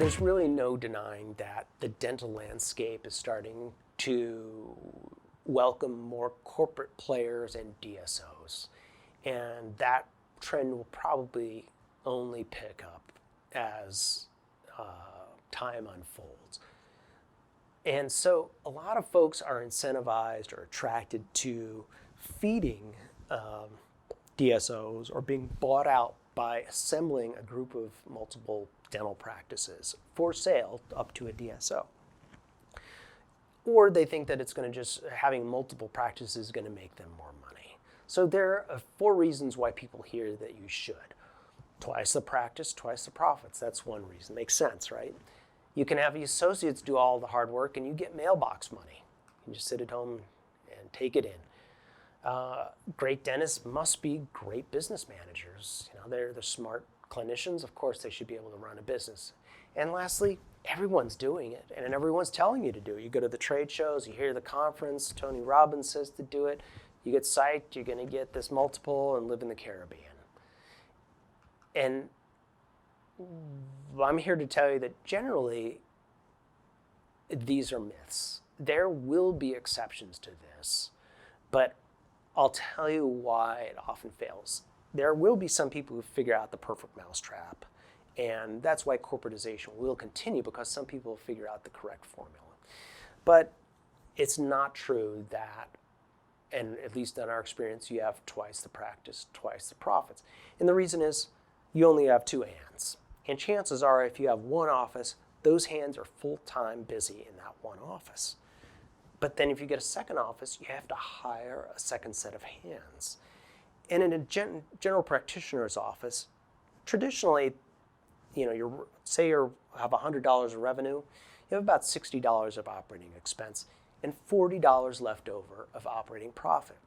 There's really no denying that the dental landscape is starting to welcome more corporate players and DSOs. And that trend will probably only pick up as time unfolds. And so a lot of folks are incentivized or attracted to feeding DSOs or being bought out by assembling a group of multiple dental practices for sale up to a DSO. Or they think that it's going to just, having multiple practices is going to make them more money. So there are 4 reasons why people hear that you should. Twice the practice, twice the profits. That's one reason. Makes sense, right? You can have the associates do all the hard work and you get mailbox money. You can just sit at home and take it in. Great dentists must be great business managers. You know, they're smart clinicians. Of course, they should be able to run a business. And lastly, everyone's doing it, and everyone's telling you to do it. You go to the trade shows, you hear the conference, Tony Robbins says to do it. You get psyched, you're going to get this multiple and live in the Caribbean. And I'm here to tell you that generally, these are myths. There will be exceptions to this, but I'll tell you why it often fails. There will be some people who figure out the perfect mousetrap, and that's why corporatization will continue, because some people will figure out the correct formula. But it's not true that, and at least in our experience, you have twice the practice, twice the profits. And the reason is you only have 2 hands. And chances are, if you have one office, those hands are full-time busy in that one office. But then if you get a second office, you have to hire a second set of hands. And in a general practitioner's office, traditionally, you know, say you have $100 of revenue, you have about $60 of operating expense and $40 left over of operating profit.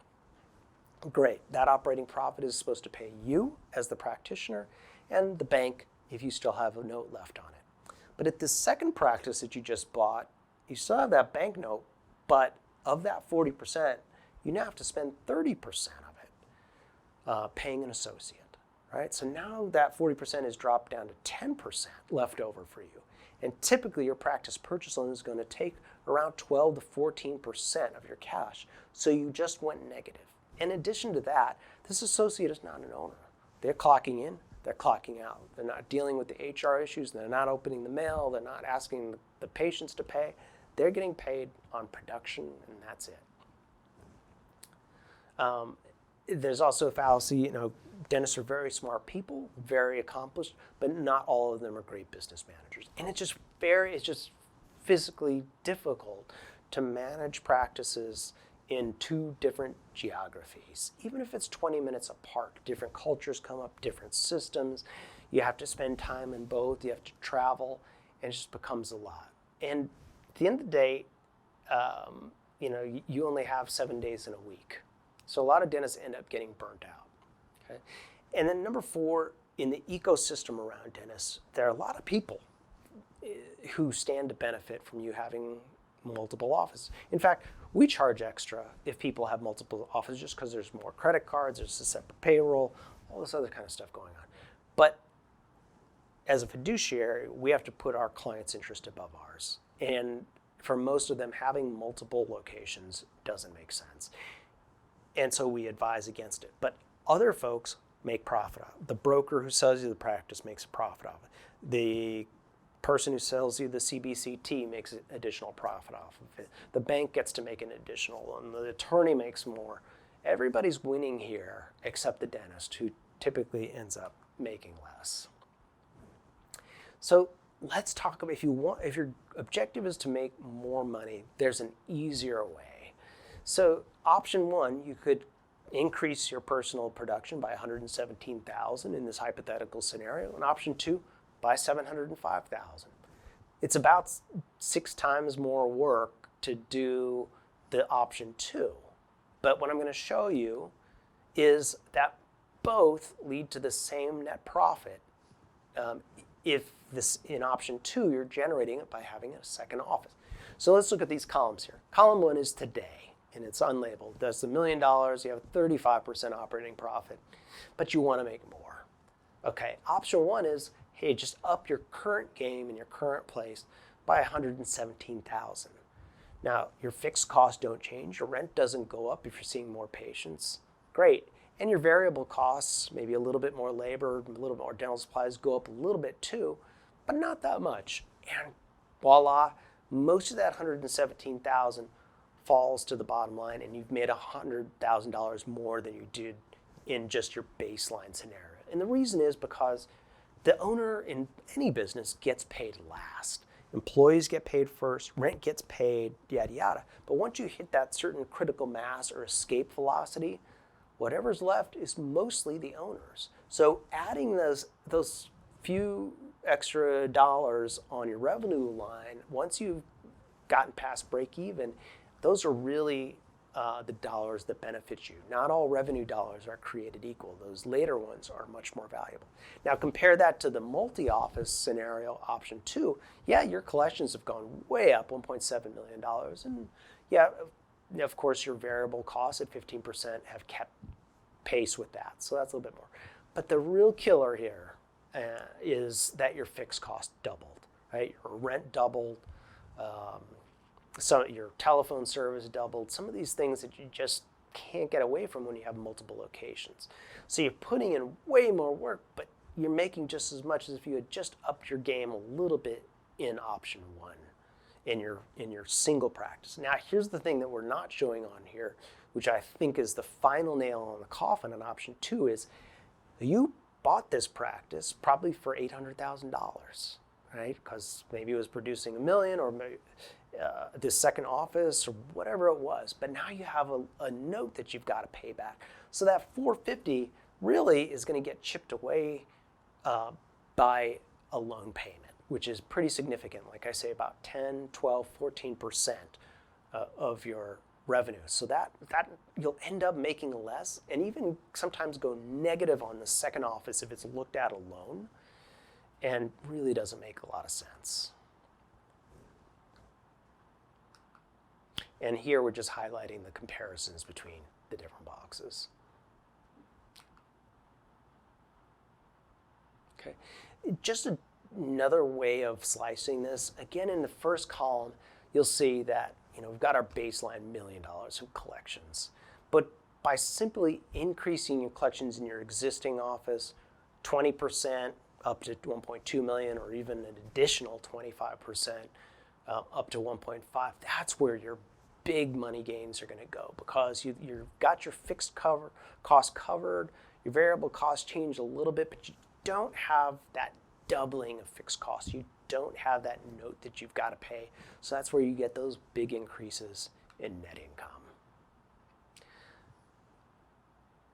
Great, that operating profit is supposed to pay you as the practitioner and the bank if you still have a note left on it. But at this second practice that you just bought, you still have that bank note, but of that 40%, you now have to spend 30% of it paying an associate, right? So now that 40% is dropped down to 10% left over for you. And typically your practice purchase loan is going to take around 12 to 14% of your cash. So you just went negative. In addition to that, this associate is not an owner. They're clocking in, they're clocking out. They're not dealing with the HR issues, they're not opening the mail, they're not asking the patients to pay. They're getting paid on production, and that's it. There's also a fallacy, you know, dentists are very smart people, very accomplished, but not all of them are great business managers. And it's just physically difficult to manage practices in 2 different geographies. Even if it's 20 minutes apart, different cultures come up, different systems. You have to spend time in both, you have to travel, and it just becomes a lot. And at the end of the day, you know, you only have 7 days in a week. So a lot of dentists end up getting burnt out. Okay? And then number 4, in the ecosystem around dentists, there are a lot of people who stand to benefit from you having multiple offices. In fact, we charge extra if people have multiple offices just because there's more credit cards, there's a separate payroll, all this other kind of stuff going on. But as a fiduciary, we have to put our client's interest above ours. And for most of them, having multiple locations doesn't make sense. And so we advise against it. But other folks make profit off it. The broker who sells you the practice makes a profit off it. The person who sells you the CBCT makes additional profit off of it. The bank gets to make an additional, and the attorney makes more. Everybody's winning here except the dentist, who typically ends up making less. So let's talk about, if your objective is to make more money, there's an easier way. So option 1, you could increase your personal production by $117,000 in this hypothetical scenario, and option 2, by $705,000. It's about 6 times more work to do the option 2. But what I'm going to show you is that both lead to the same net profit. If this, in option 2, you're generating it by having a second office. So let's look at these columns here. Column 1 is today, and it's unlabeled. That's $1 million, you have 35% operating profit, but you want to make more. Okay, option 1 is, hey, just up your current game in your current place by $117,000. Now, your fixed costs don't change. Your rent doesn't go up if you're seeing more patients. Great. And your variable costs, maybe a little bit more labor, a little bit more dental supplies, go up a little bit too, but not that much. And voila, most of that $117,000 falls to the bottom line, and you've made $100,000 more than you did in just your baseline scenario. And the reason is because the owner in any business gets paid last. Employees get paid first, rent gets paid, yada, yada. But once you hit that certain critical mass or escape velocity, whatever's left is mostly the owners. So adding those few extra dollars on your revenue line, once you've gotten past break even, those are really the dollars that benefit you. Not all revenue dollars are created equal. Those later ones are much more valuable. Now compare that to the multi-office scenario, option 2. Yeah, your collections have gone way up, $1.7 million. And yeah, of course your variable costs at 15% have kept pace with that. So that's a little bit more. But the real killer here is that your fixed cost doubled, right? Your rent doubled, your telephone service doubled, some of these things that you just can't get away from when you have multiple locations. So you're putting in way more work, but you're making just as much as if you had just upped your game a little bit in option 1 in your single practice. Now here's the thing that we're not showing on here, which I think is the final nail on the coffin on option 2, is you bought this practice probably for $800,000, right? Because maybe it was producing $1 million, or maybe this second office, or whatever it was. But now you have a note that you've got to pay back. So that $450,000 really is going to get chipped away by a loan payment, which is pretty significant. Like I say, about 10, 12, 14% of your revenue. So that you'll end up making less, and even sometimes go negative on the second office if it's looked at alone, and really doesn't make a lot of sense. And here we're just highlighting the comparisons between the different boxes. Okay, just another way of slicing this, again in the first column, you'll see that we've got our baseline $1 million of collections. But by simply increasing your collections in your existing office 20% up to 1.2 million, or even an additional 25% up to 1.5, that's where your big money gains are going to go, because you've got your fixed cost covered, your variable costs change a little bit, but you don't have that doubling of fixed costs. You don't have that note that you've got to pay. So that's where you get those big increases in net income.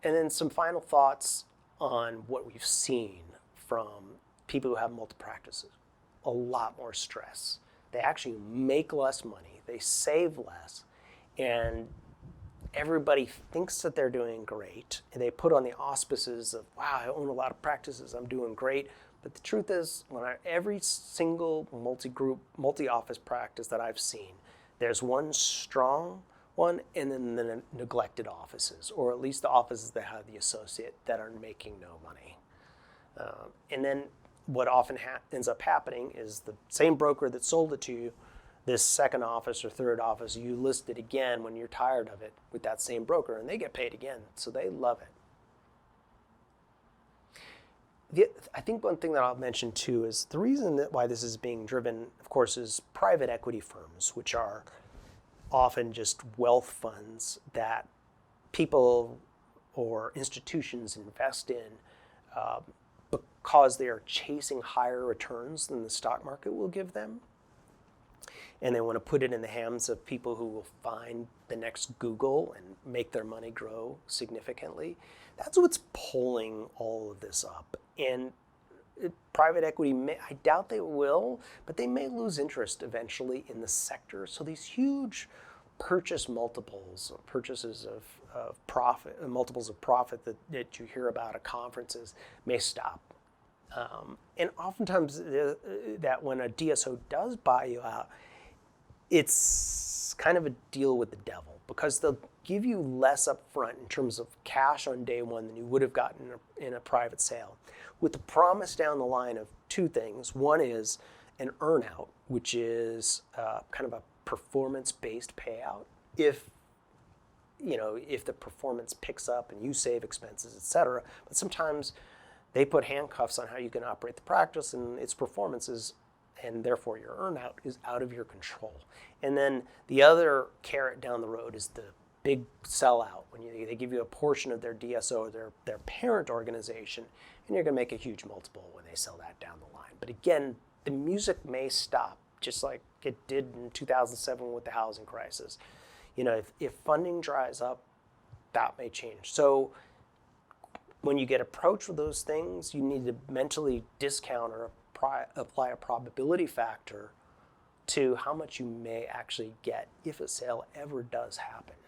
And then some final thoughts on what we've seen from people who have multiple practices. A lot more stress. They actually make less money. They save less. And everybody thinks that they're doing great. And they put on the auspices of, wow, I own a lot of practices, I'm doing great. But the truth is, every single multi-office practice that I've seen, there's one strong one, and then the neglected offices, or at least the offices that have the associate that are making no money. And then what often ends up happening is the same broker that sold it to you, this second office or third office, you list it again when you're tired of it with that same broker, and they get paid again, so they love it. I think one thing that I'll mention too is the reason why this is being driven, of course, is private equity firms, which are often just wealth funds that people or institutions invest in because they are chasing higher returns than the stock market will give them. And they want to put it in the hands of people who will find the next Google and make their money grow significantly. That's what's pulling all of this up. And private equity, I doubt they will, but they may lose interest eventually in the sector. So these huge purchase multiples, purchases of profit, multiples of profit that you hear about at conferences may stop. And oftentimes that when a DSO does buy you out, it's kind of a deal with the devil, because they'll give you less up front in terms of cash on day one than you would have gotten in a private sale, with the promise down the line of two things. One is an earnout, which is kind of a performance-based payout. If the performance picks up and you save expenses, etc. But sometimes they put handcuffs on how you can operate the practice, and its performances, and therefore your earnout, is out of your control. And then the other carrot down the road is the big sellout, when they give you a portion of their DSO, or their parent organization, and you're going to make a huge multiple when they sell that down the line. But again, the music may stop, just like it did in 2007 with the housing crisis. If funding dries up, that may change. So when you get approached with those things, you need to mentally discount or apply a probability factor to how much you may actually get if a sale ever does happen.